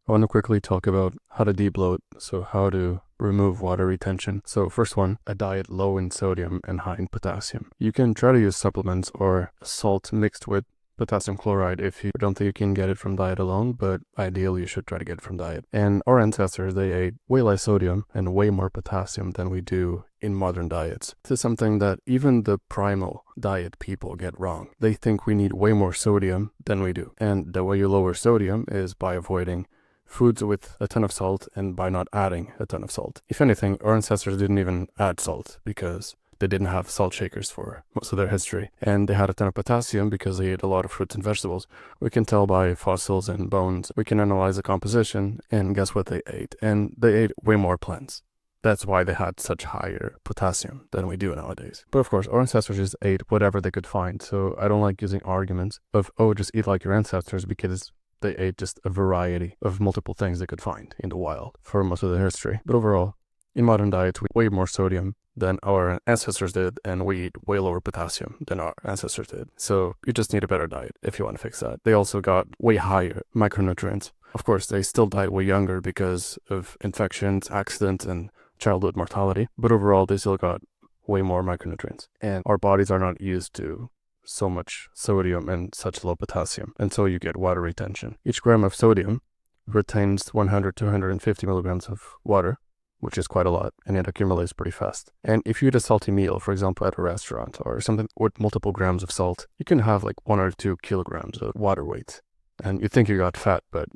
I want to quickly talk about how to debloat, so how to remove water retention. So first one, a diet low in sodium and high in potassium. You can try to use supplements or salt mixed with potassium chloride if you don't think you can get it from diet alone, but ideally you should try to get it from diet. And our ancestors, they ate way less sodium and way more potassium than we do in modern diets. This is something that even the primal diet people get wrong. They think we need way more sodium than we do. And the way you lower sodium is by avoiding foods with a ton of salt and by not adding a ton of salt. If anything, our ancestors didn't even add salt because they didn't have salt shakers for most of their history. And they had a ton of potassium because they ate a lot of fruits and vegetables. We can tell by fossils and bones. We can analyze the composition and guess what they ate. And they ate way more plants. That's why they had such higher potassium than we do nowadays. But of course, our ancestors just ate whatever they could find. So I don't like using arguments of, oh, just eat like your ancestors, because they ate just a variety of multiple things they could find in the wild for most of their history. But overall, in modern diets, we eat way more sodium than our ancestors did, and we eat way lower potassium than our ancestors did. So you just need a better diet if you want to fix that. They also got way higher micronutrients. Of course, they still died way younger because of infections, accidents, and childhood mortality. But overall, they still got way more micronutrients. And our bodies are not used to so much sodium and such low potassium, and so you get water retention. Each gram of sodium retains 100 to 150 milligrams of water, which is quite a lot, and it accumulates pretty fast. And if you eat a salty meal, for example, at a restaurant or something with multiple grams of salt, you can have like 1 or 2 kilograms of water weight. And you think you got fat, but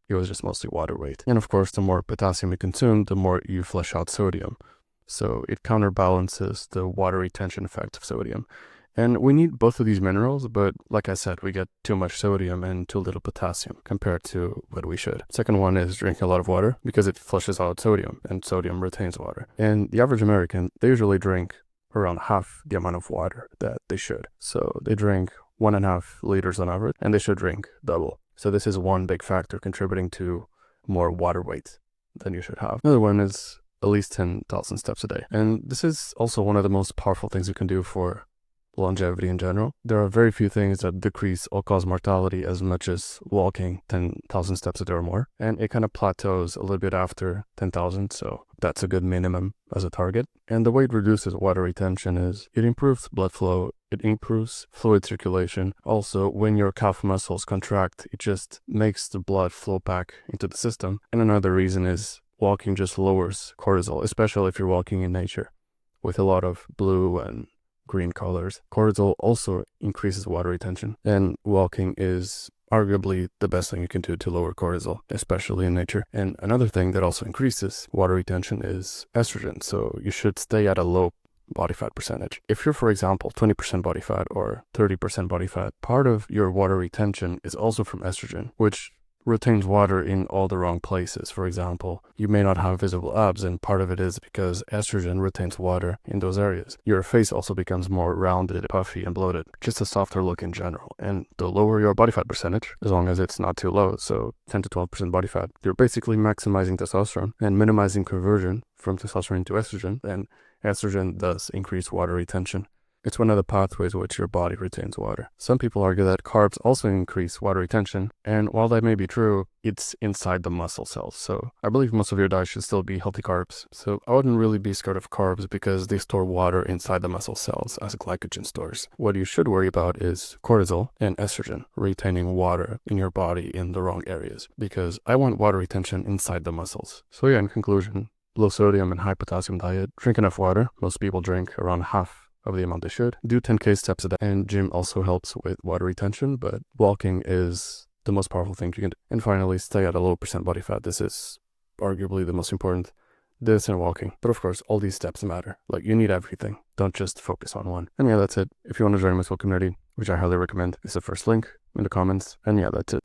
it was just mostly water weight. And of course, the more potassium you consume, the more you flush out sodium. So it counterbalances the water retention effect of sodium. And we need both of these minerals, but like I said, we get too much sodium and too little potassium compared to what we should. Second one is drinking a lot of water, because it flushes out sodium, and sodium retains water. And the average American, they usually drink around half the amount of water that they should. So they drink 1.5 liters on average, and they should drink double. So this is one big factor contributing to more water weight than you should have. Another one is at least 10,000 steps a day. And this is also one of the most powerful things you can do for longevity in general. There are very few things that decrease all-cause mortality as much as walking 10,000 steps a day or more, and it kind of plateaus a little bit after 10,000, so that's a good minimum as a target. And the way it reduces water retention is it improves blood flow, it improves fluid circulation. Also, when your calf muscles contract, it just makes the blood flow back into the system. And another reason is walking just lowers cortisol, especially if you're walking in nature with a lot of blue and green colors. Cortisol also increases water retention, and walking is arguably the best thing you can do to lower cortisol, especially in nature. And another thing that also increases water retention is estrogen, so you should stay at a low body fat percentage. If you're, for example, 20% body fat or 30% body fat, part of your water retention is also from estrogen, which retains water in all the wrong places. For example, you may not have visible abs, and part of it is because estrogen retains water in those areas. Your face also becomes more rounded, puffy, and bloated, just a softer look in general. And the lower your body fat percentage, as long as it's not too low, so 10 to 12% body fat, you're basically maximizing testosterone and minimizing conversion from testosterone to estrogen, and estrogen does increase water retention. It's one of the pathways which your body retains water. Some people argue that carbs also increase water retention, and while that may be true, it's inside the muscle cells. So I believe most of your diet should still be healthy carbs. So I wouldn't really be scared of carbs because they store water inside the muscle cells as glycogen stores. What you should worry about is cortisol and estrogen retaining water in your body in the wrong areas, because I want water retention inside the muscles. So yeah, in conclusion, low sodium and high potassium diet, drink enough water. Most people drink around half of the amount they should. Do 10K steps a day, and gym also helps with water retention, but walking is the most powerful thing you can do. And finally, stay at a low percent body fat. This is arguably the most important. This and walking. But of course, all these steps matter. Like, you need everything. Don't just focus on one. And yeah, that's it. If you want to join my soul community, which I highly recommend, is the first link in the comments. And yeah, that's it.